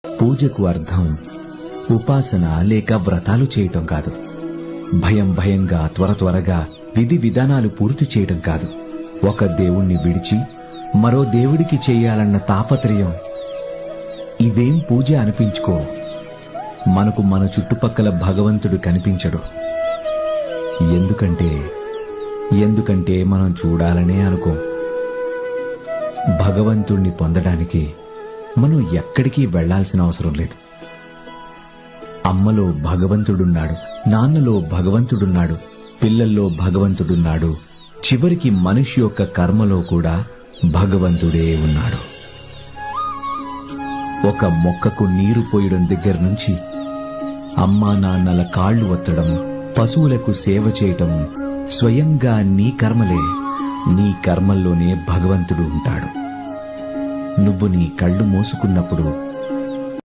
పూజకు అర్థం ఉపాసన లేక వ్రతాలు చేయటం కాదు. భయంగా త్వరగా విధి విధానాలు పూర్తి చేయటం కాదు. ఒక దేవుణ్ణి విడిచి మరో దేవుడికి చెయ్యాలన్న తాపత్రయం ఇవేం పూజ అనిపించుకో. మనకు మన చుట్టుపక్కల భగవంతుడు కనిపించడు. ఎందుకంటే మనం చూడాలనే అనుకో. భగవంతుణ్ణి పొందడానికి మనం ఎక్కడికి వెళ్లాల్సిన అవసరం లేదు. అమ్మలో భగవంతుడున్నాడు, నాన్నలో భగవంతుడున్నాడు, పిల్లల్లో భగవంతుడున్నాడు, చివరికి మనిషి యొక్క కర్మలో కూడా భగవంతుడే ఉన్నాడు. ఒక మొక్కకు నీరు పోయడం దగ్గర నుంచి అమ్మా నాన్నల కాళ్లు ఒత్తడం, పశువులకు సేవ చేయటం స్వయంగా నీ కర్మలే. నీ కర్మల్లోనే భగవంతుడు ఉంటాడు. నువ్వు నీ కళ్ళు మూసుకున్నప్పుడు